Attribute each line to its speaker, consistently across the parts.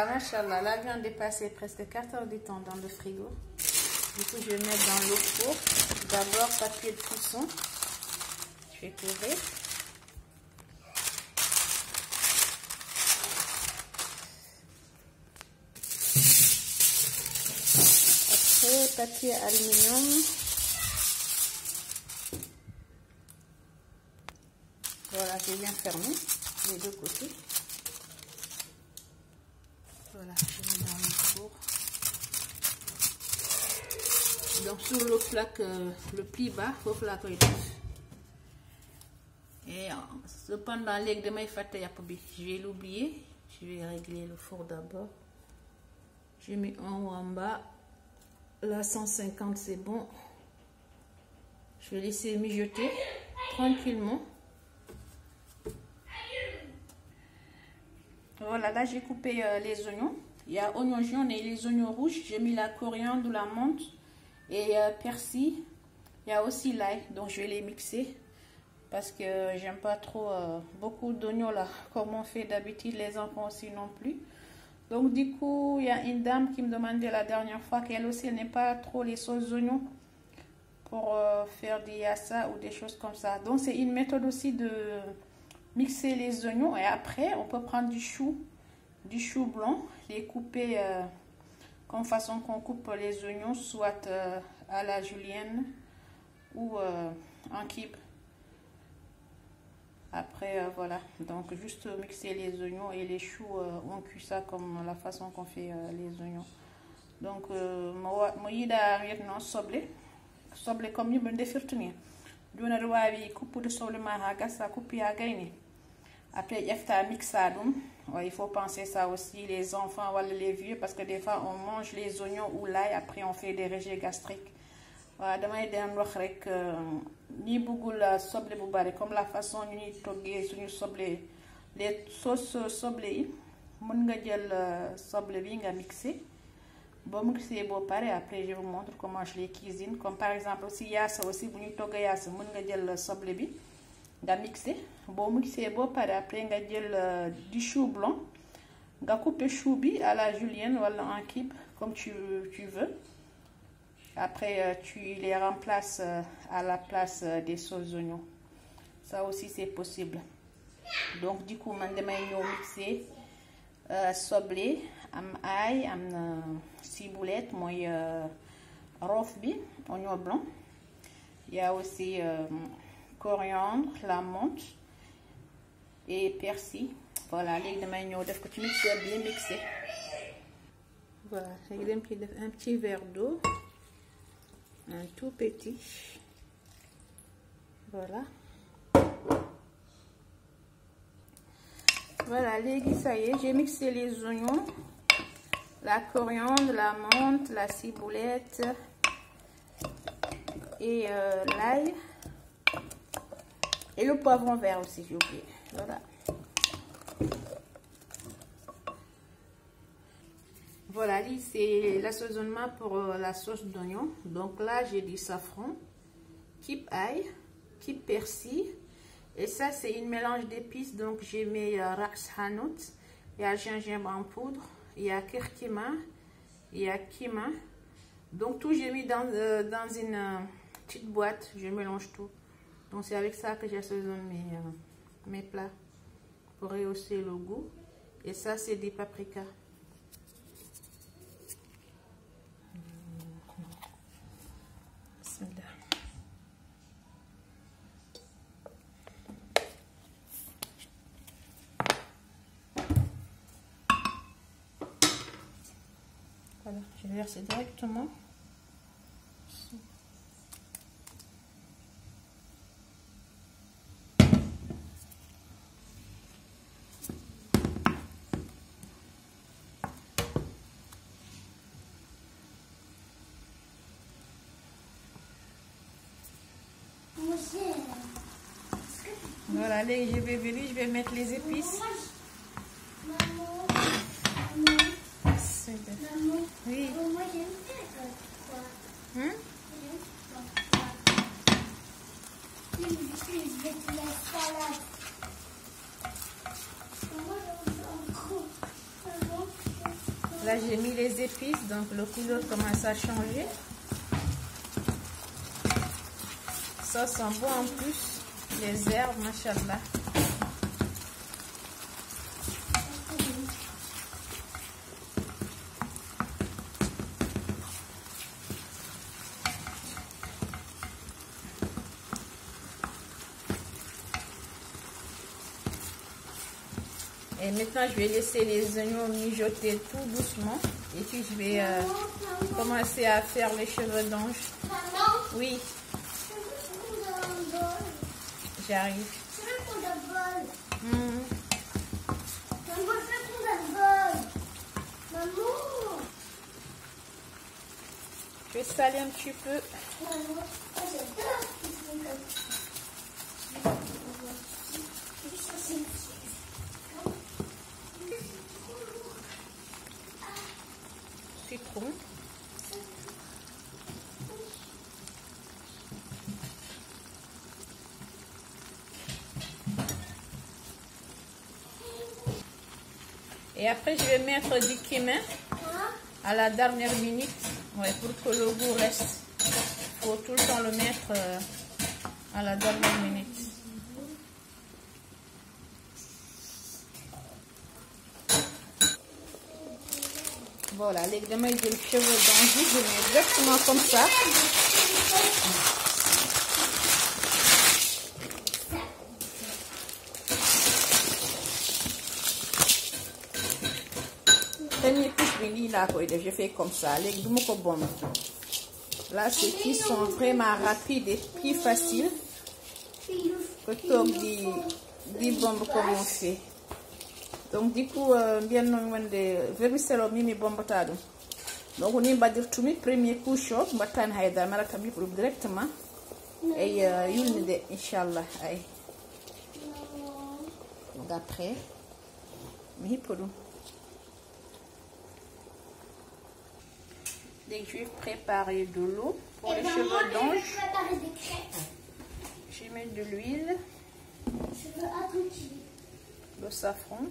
Speaker 1: Voilà, machallah, la viande est passée presque 4 heures du temps dans le frigo. Du coup, je vais mettre dans le four. D'abord, papier de cuisson. Je vais couvrir. Après, papier aluminium. Voilà, j'ai bien fermé les deux côtés. Voilà, je mets dans le four. Donc sur le plaque, le pli bas, il faut la coller. Et cependant, les demain je vais l'oublier. Je vais régler le four d'abord. J'ai mis en haut en bas. Là 150 c'est bon. Je vais laisser mijoter tranquillement. Voilà, là j'ai coupé les oignons. Il y a oignons jaunes et les oignons rouges. J'ai mis la coriandre, la menthe et persil. Il y a aussi l'ail, donc je vais les mixer. Parce que j'aime pas trop beaucoup d'oignons là, comme on fait d'habitude, les enfants aussi non plus. Donc du coup, il y a une dame qui me demandait la dernière fois qu'elle aussi n'aime pas trop les sauces oignons pour faire des yassa ou des choses comme ça. Donc c'est une méthode aussi de mixer les oignons et après on peut prendre du chou blanc, les couper comme façon qu'on coupe les oignons, soit à la julienne ou en cube. Après voilà, donc juste mixer les oignons et les choux, on cuit ça comme la façon qu'on fait les oignons. Donc moi yida maintenant soble comme ñu be firtuni dona wawi coupe de soble ma ha gassa coupe ya gayni. Après yefta mixa dum, il faut penser ça aussi les enfants ou les vieux parce que des fois on mange les oignons ou l'ail, après on fait des rejets gastriques. Voilà, damay dem wax rek ni bëggul soble bu bari comme la façon ñu ñuy toggee suñu soble, les sauces soble yi mën nga jël soble bi nga mixer. Bon mixer bo pare, après je vous montre comment je les cuisine. Comme par exemple si yaasa aussi bu ñu togg yaasa mën nga jël soble bi nga mixer. Bon mixer bo pare, après nga jël du chou blanc nga couper chou bi à la julienne wala en cube comme tu veux. Après, tu les remplaces à la place des sauces oignons. Ça aussi, c'est possible. Donc, du coup, je vais mixer soble, am ail, am ciboulette, moi, rof bi, oignon blanc. Il y a aussi coriandre, la menthe et persil. Voilà, les je vais tu mixes bien mixé. Voilà, je vais un petit verre d'eau. Un tout petit. Voilà. Voilà, ça y est, j'ai mixé les oignons, la coriandre, la menthe, la ciboulette et l'ail. Et le poivron vert aussi, j'ai oublié. Voilà. Voilà, c'est l'assaisonnement pour la sauce d'oignon. Donc là, j'ai du safran, keep ail, keep persil. Et ça, c'est une mélange d'épices. Donc j'ai mis ras hanout, il y a gingembre en poudre, il y a curcuma, il y a cumin. Donc tout, j'ai mis dans une petite boîte. Je mélange tout. Donc c'est avec ça que j'assaisonne mes plats pour rehausser le goût. Et ça, c'est des paprikas. Voilà, je vais verser directement. Voilà, allez, je vais venir, je vais mettre les épices. Oui. Là, j'ai mis les épices, donc le couleur commence à changer. Ça sent bon en plus, les herbes, machallah. Et maintenant, je vais laisser les oignons mijoter tout doucement. Et puis, je vais commencer à faire les cheveux d'ange. Oui. J'arrive. Je vais saler un petit peu. Citron. Et après, je vais mettre du cumin à la dernière minute, ouais, pour que le goût reste. Il faut tout le temps le mettre à la dernière minute. Voilà, les damay jël cheveux d'ange, je mets exactement comme ça. Premier couche bi lii laa koy def, je fais comme ça. Léegi duma ko bombe. Là, c'est qui sont vraiment rapides et plus faciles que toog di bombe comme on fait. Donc du coup, bien non wende vermicelli mimi bombotado. Donc on y badir tumi premier coup chaud, mbatan hayda maraka mi pour directement et yulni de inchallah ay. D'après mi podum. Donc je vais préparer de l'eau pour les cheveux d'ange. Je mets de l'huile, le safran.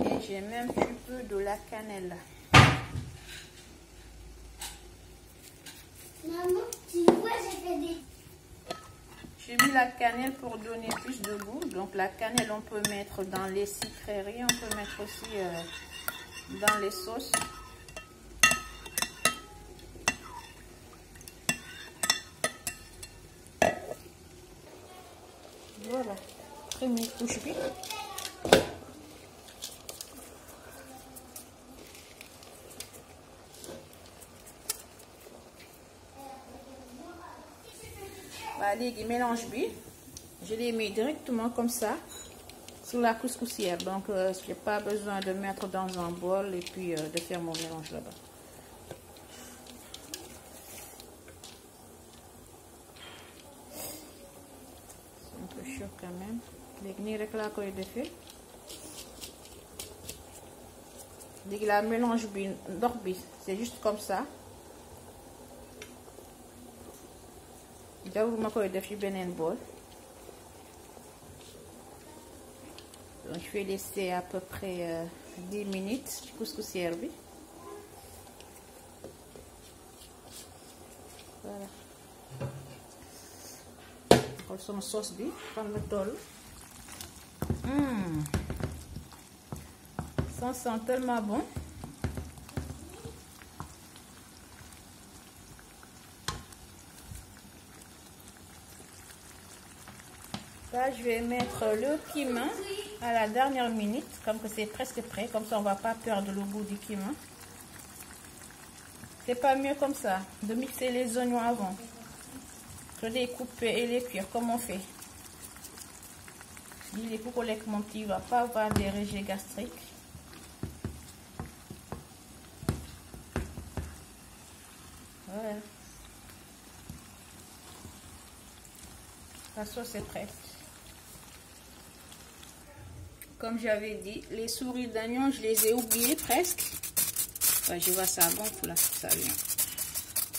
Speaker 1: Et j'ai même un petit peu de la cannelle.
Speaker 2: Maman, tu vois, j'ai fait des...
Speaker 1: J'ai mis la cannelle pour donner plus de goût. Donc la cannelle, on peut mettre dans les sucreries, on peut mettre aussi dans les sauces. Voilà, première couche. Allez, mélange bi. Je les mets directement comme ça sur la couscoussière. Donc, je n'ai pas besoin de mettre dans un bol et puis de faire mon mélange là-bas. C'est un peu chaud quand même. La mélange bi, c'est juste comme ça. Donc je vais laisser à peu près 10 minutes couscoussière bi. Voilà. On va sauce bi fan la toll. Ça sent tellement bon. Là, je vais mettre le cumin à la dernière minute, comme que c'est presque prêt, comme ça on va pas perdre le goût du cumin. C'est pas mieux comme ça, de mixer les oignons avant, que les couper et les cuire, comme on fait. Si les coupes avec mon petit, il va pas avoir des rejets gastriques. Voilà. La sauce est prête. Comme j'avais dit, les souris d'oignon, je les ai oubliées presque. Ouais, je vois ça gonfle là, ça vient.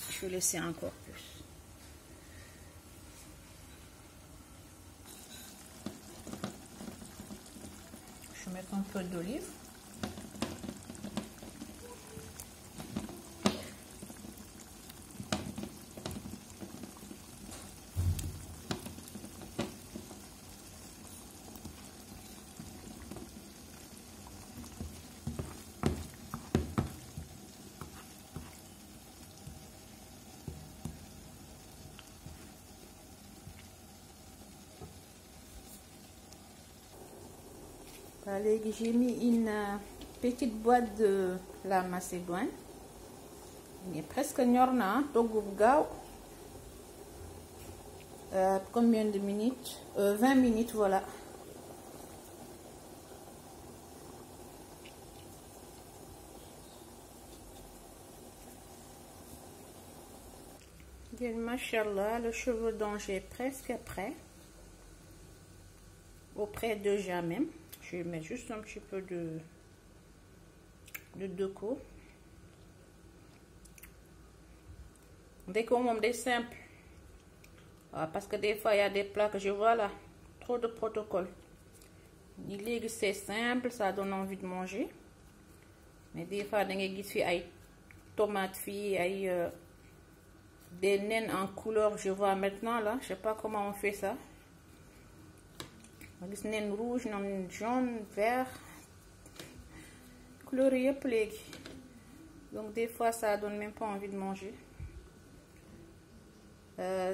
Speaker 1: Je vais laisser encore plus. Je vais mettre un peu d'olive. J'ai mis une petite boîte de la macédoine. Il est presque ñorna, combien de minutes? 20 minutes, voilà. Bien, machallah, le cheveu d'ange est presque prêt. Auprès déjà même. Je vais mettre juste un petit peu de déco. Déco moom day simple. Parce que des fois il y a des plats que je vois là, trop de protocole. Léegi c'est simple, ça donne envie de manger. Mais des fois da ngay gis fi ay tomates fii ay des nems en couleur, je vois maintenant là, je sais pas comment on fait ça. Gis nen rouge, nen jaune, vert, couleur yëpp léegi. Donc des fois ça donne même pas envie de manger.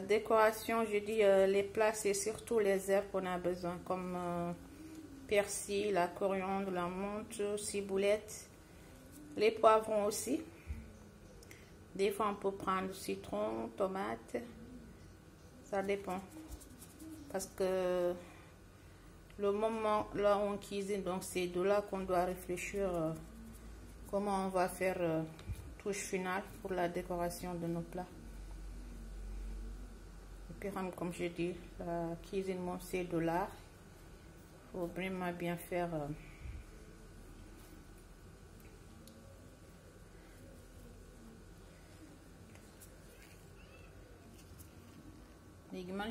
Speaker 1: Décoration, je dis les plats, c'est surtout les herbes qu'on a besoin, comme persil, la coriandre, la menthe, ciboulette, les poivrons aussi. Des fois on peut prendre citron, tomate, ça dépend. Parce que le moment là où on cuisine, donc c'est de là qu'on doit réfléchir comment on va faire touche finale pour la décoration de nos plats. Et puis comme je dis, la cuisine c'est de l'art. Il faut vraiment bien faire.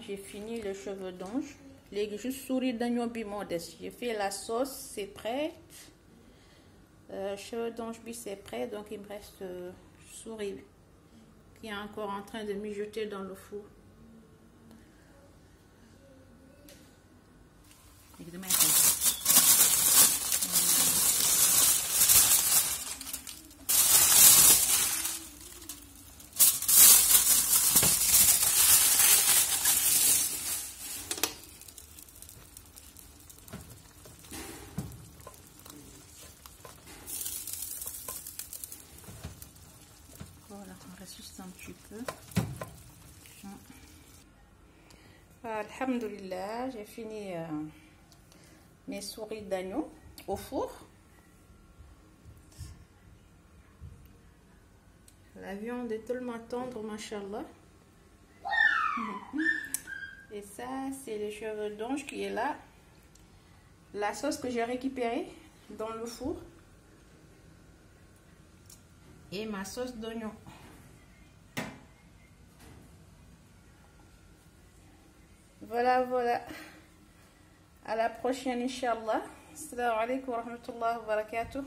Speaker 1: J'ai fini le cheveu d'ange. Juste souris d'agneau bi modeste. J'ai fait la sauce, c'est prêt. Cheveux d'ange bi c'est prêt, donc il me reste souris qui est encore en train de mijoter dans le four. Voilà, on reste juste un petit peu. Alhamdulillah, j'ai fini mes souris d'agneau au four. La viande est tellement tendre, machallah. Et ça, c'est le cheveu d'ange qui est là. La sauce que j'ai récupérée dans le four. Et ma sauce d'oignon. Voilà, voilà. À la prochaine, Inch'Allah. Assalamu alaikum wa rahmatullahi wa barakatuh.